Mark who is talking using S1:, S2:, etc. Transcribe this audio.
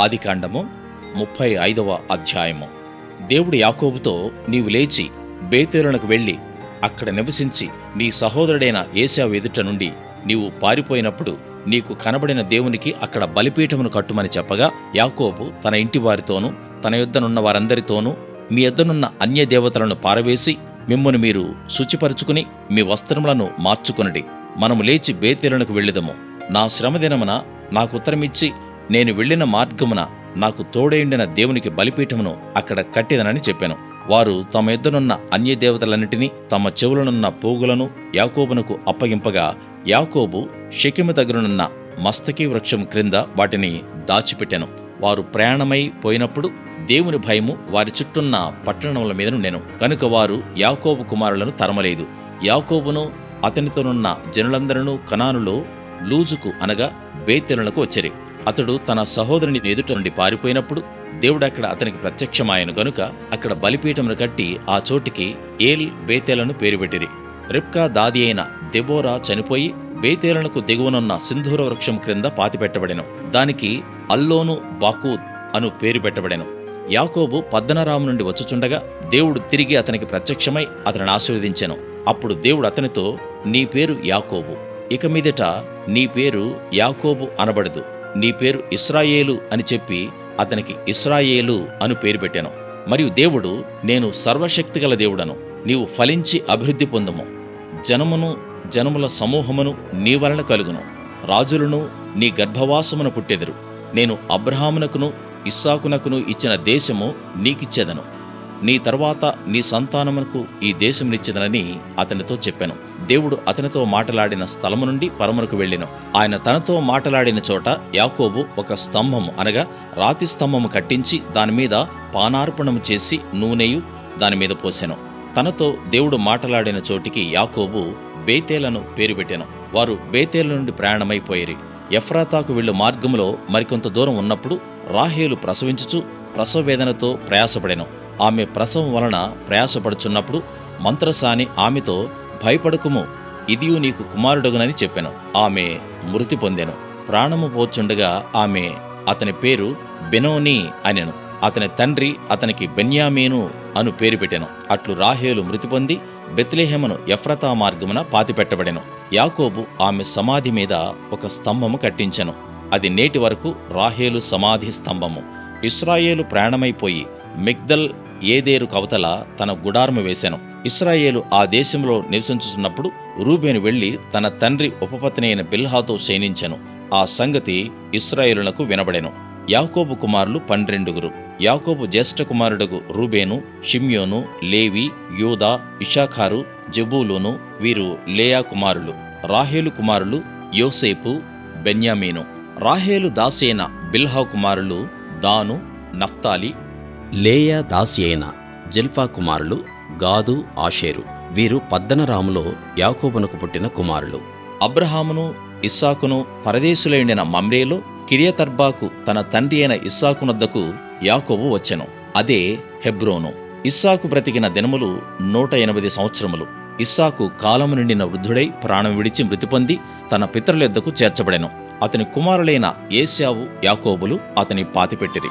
S1: ఆదికాండము 35వ అధ్యాయము. దేవుడు యాకోబుతో, నీవు లేచి బేతేలునకు వెళ్ళి అక్కడ నివసించి నీ సహోదరుడైన ఏశావు ఎదుట నుండి నీవు పారిపోయినప్పుడు నీకు కనబడిన దేవునికి అక్కడ బలిపీఠమును కట్టుమని చెప్పగా, యాకోబు తన ఇంటి వారితోనూ తన యొద్దనున్న వారందరితోనూ, మీ యొద్దనున్న అన్య దేవతలను పారవేసి మిమ్మును మీరు శుచిపరుచుకుని మీ వస్త్రములను మార్చుకొనుడి. మనము లేచి బేతేలునకు వెళ్ళుదము. నా శ్రమదినమున నాకు ఉత్తరమిచ్చి నేను వెళ్ళిన మార్గమున నాకు తోడైండిన దేవునికి బలిపీఠమును అక్కడ కట్టెదనని చెప్పాను. వారు తమ యొద్దనున్న అన్య దేవతలన్నిటినీ తమ చెవులనున్న పోగులను యాకోబునకు అప్పగింపగా, యాకోబు షెకెము దగ్గరనున్న మస్తకి వృక్షం క్రింద వాటిని దాచిపెట్టెను. వారు ప్రయాణమై పోయినప్పుడు దేవుని భయము వారి చుట్టూన్న పట్టణముల మీద నుండెను. కనుక వారు యాకోబు కుమారులను తరమలేదు. యాకోబును అతనితోనున్న జనులందరూ కనానులో లూజుకు అనగా బేతేలునకు వచ్చిరి. అతడు తన సహోదరుని ఎదుట నుండి పారిపోయినప్పుడు దేవుడు అక్కడ అతనికి ప్రత్యక్షమాయను గనుక అక్కడ బలిపీఠమును కట్టి ఆ చోటికి ఏల్ బేతేలను పేరు పెట్టిరి. రిబ్కా దాది అయిన దెబోరా చనిపోయి బేతేలునకు దిగువనున్న సింధూర వృక్షం క్రింద పాతిపెట్టబడెను. దానికి అల్లోను బాకూత్ అను పేరు పెట్టబడెను. యాకోబు పద్దనరాము నుండి వచ్చుచుండగా దేవుడు తిరిగి అతనికి ప్రత్యక్షమై అతనిని ఆశీర్వదించెను. అప్పుడు దేవుడు అతనితో, నీ పేరు యాకోబు, ఇక మీదట నీ పేరు యాకోబు అనబడదు, నీ పేరు ఇశ్రాయేలు అని చెప్పి అతనికి ఇశ్రాయేలు అను పేరు పెట్టెను. మరియు దేవుడు, నేను సర్వశక్తిగల దేవుడను, నీవు ఫలించి అభివృద్ధి పొందుము, జనమును జనముల సమూహమును నీ వలన కలుగును, రాజులను నీ గర్భవాసమున పుట్టెదరు, నేను అబ్రహామునకును ఇస్సాకునకును ఇచ్చిన దేశము నీకిచ్చెదను, నీ తర్వాత నీ సంతానమునకు ఈ దేశమునిచ్చెదనని అతనితో చెప్పెను. దేవుడు అతనితో మాటలాడిన స్థలము నుండి పరమునకు వెళ్ళెను. ఆయన తనతో మాటలాడిన చోట యాకోబు ఒక స్తంభము అనగా రాతి స్తంభము కట్టించి దానిమీద పానార్పణము చేసి నూనెయు దానిమీద పోసెను. తనతో దేవుడు మాటలాడిన చోటికి యాకోబు బేతేలను పేరు పెట్టెను. వారు బేతేలు నుండి ప్రయాణమైపోయిరి. ఎఫ్రాతాకు వెళ్ళు మార్గములో మరికొంత దూరం ఉన్నప్పుడు రాహేలు ప్రసవించుచు ప్రసవ వేదనతో ప్రయాసపడెను. ఆమె ప్రసవం వలన ప్రయాసపడుచున్నప్పుడు మంత్రసాని ఆమెతో, భయపడకుము, ఇదియు నీకు కుమారుడగునని చెప్పెను. ఆమె మృతి పొందెను. ప్రాణము పోచుండగా ఆమె అతని పేరు బెనోని అనెను. అతని తండ్రి అతనికి బెన్యామీను అను పేరు పెట్టెను. అట్లు రాహేలు మృతి పొంది బెత్లెహేమును ఎఫ్రతా మార్గమున పాతిపెట్టబడెను. యాకోబు ఆమె సమాధి మీద ఒక స్తంభము కట్టించెను. అది నేటి వరకు రాహేలు సమాధి స్తంభము. ఇశ్రాయేలు ప్రయాణమైపోయి మిగ్దల్ ఏదేరు కవతల తన గుడారము వేసెను. ఇశ్రాయేలు ఆ దేశంలో నివసించుచున్నప్పుడు రూబేను వెళ్లి తన తండ్రి ఉపపత్ని అయిన బిల్హాతో శయనించెను. ఆ సంగతి ఇశ్రాయేలునకు వినబడెను. యాకోబు కుమారులు 12. యాకోబు జ్యేష్ఠ కుమారుడగు రూబేను, షిమ్యోను, లేవి, యూదా, ఇషాఖారు, జెబూలూను వీరు లేయా కుమారులు. రాహేలు కుమారులు యోసేపు, బెన్యామీను. రాహేలు దాసి అయిన బిల్హా కుమారులు దాను, నఫ్తాలి.
S2: లేయా దాసి అయిన జిల్పా కుమారులు గాదు, ఆషేరు. వీరు పద్దనరాములో యాకోబునకు పుట్టిన కుమారులు.
S1: అబ్రహామును ఇస్సాకును పరదేశులైండిన మమ్రేలో కిరియతర్బాకు తన తండ్రి అయిన ఇస్సాకునొద్దకు యాకోబు వచ్చెను. అదే హెబ్రోను. ఇస్సాకు బ్రతికిన దినములు 180 సంవత్సరములు. ఇస్సాకు కాలము నిండిన వృద్ధుడై ప్రాణం విడిచి మృతి పొంది తన పితరుల యొద్దకు చేర్చబడెను. అతని కుమారులైన ఏశావు, యాకోబులు అతని పాతిపెట్టిరి.